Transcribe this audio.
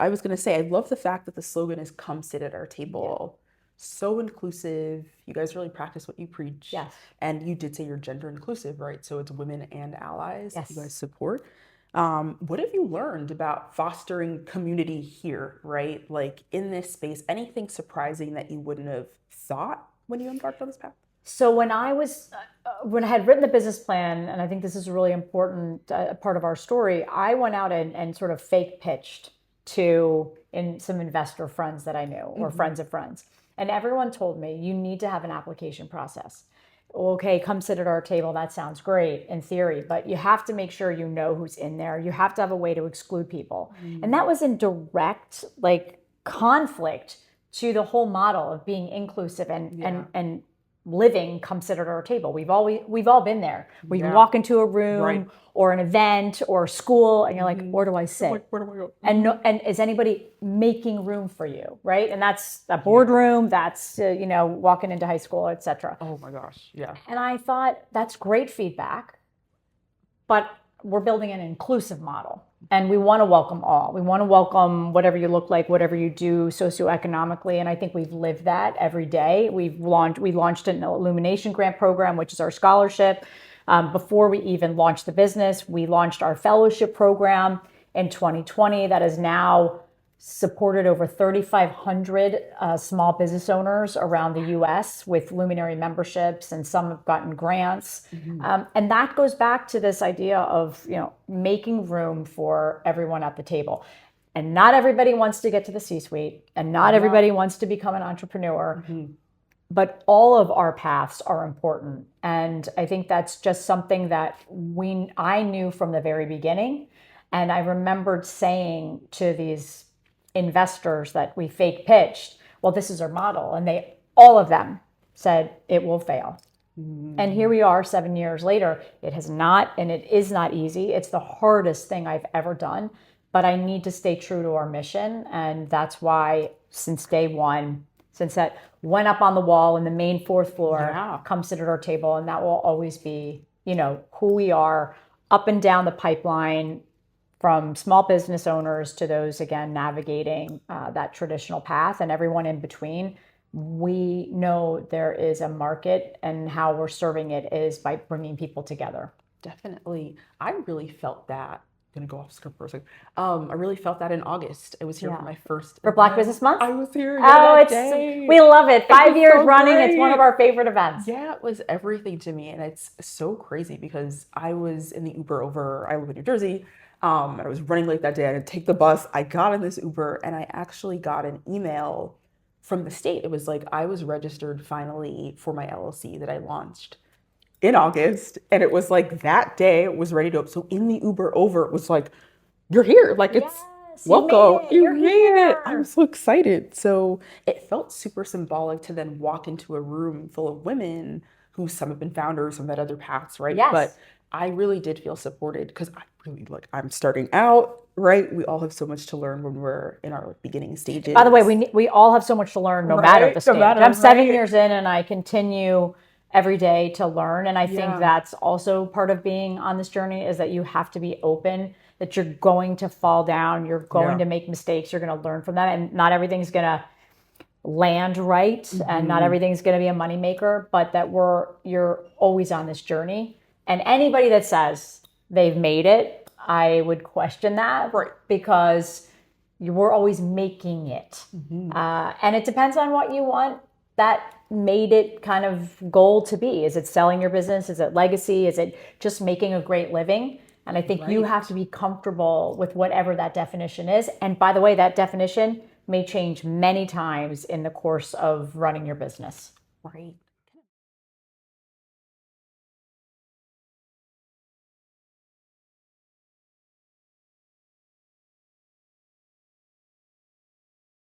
I was going to say, I love the fact that the slogan is "Come sit at our table." So inclusive. You guys really practice what you preach. Yes. And you did say you're gender inclusive, right? So it's women and allies that you Yes. guys support. What have you learned about fostering community here, right? Like in this space, anything surprising that you wouldn't have thought when you embarked on this path? So when I had written the business plan, and I think this is a really important part of our story, I went out and sort of fake pitched to in some investor friends that I knew or friends of friends. And everyone told me, you need to have an application process. Okay, come sit at our table. That sounds great in theory, but you have to make sure you know who's in there. You have to have a way to exclude people. And that was in direct like conflict to the whole model of being inclusive and living come sit at our table. We've all been there. We walk into a room or an event or school and you're like, where do I sit? Like, where do I go? And no, and is anybody making room for you, right? And that's a boardroom, that's walking into high school, etc. Oh my gosh. Yeah. And I thought that's great feedback, but we're building an inclusive model and we want to welcome all. We want to welcome whatever you look like, whatever you do socioeconomically. And I think we've lived that every day. We launched an Illumination grant program, which is our scholarship. Before we even launched the business, we launched our fellowship program in 2020 that is now supported over 3,500 small business owners around the U.S. with Luminary memberships, and some have gotten grants. And that goes back to this idea of making room for everyone at the table. And not everybody wants to get to the C-suite, and not everybody wants to become an entrepreneur. But all of our paths are important. And I think that's just something that I knew from the very beginning. And I remembered saying to these investors that we fake pitched, well, this is our model. And all of them said it will fail. And here we are 7 years later. It has not, and it is not easy. It's the hardest thing I've ever done, but I need to stay true to our mission. And that's why since day one, since that went up on the wall in the main fourth floor, come sit at our table. And that will always be, who we are up and down the pipeline, from small business owners to those, again, navigating that traditional path, and everyone in between. We know there is a market, and how we're serving it is by bringing people together. Definitely. I really felt that. I'm going to go off script for a second. I really felt that in August. I was here for my first For Black Business Month? I was here. We love it. 5 years so running. great. It's one of our favorite events. Yeah, it was everything to me. And it's so crazy because I was in the Uber I live in New Jersey. And I was running late that day. I had to take the bus. I got in this Uber and I actually got an email from the state. It was like I was registered finally for my LLC that I launched in August. And it was like that day it was ready to open. So in the Uber over, it was like, you're here. Like it's welcome. You're made it. here. I'm so excited. So it felt super symbolic to then walk into a room full of women who some have been founders, some had other paths, right? Yes. But I really did feel supported because I'm starting out, right? We all have so much to learn when we're in our beginning stages. By the way, we all have so much to learn, no matter the stage. I'm 7 years in, and I continue every day to learn. And I think that's also part of being on this journey, is that you have to be open, that you're going to fall down, you're going to make mistakes, you're going to learn from that, and not everything's going to land right, and not everything's going to be a moneymaker, but that you're always on this journey. And anybody that says they've made it, I would question that, because we're always making it. And it depends on what you want that made it kind of goal to be. Is it selling your business? Is it legacy? Is it just making a great living? And I think you have to be comfortable with whatever that definition is. And by the way, that definition may change many times in the course of running your business. Right.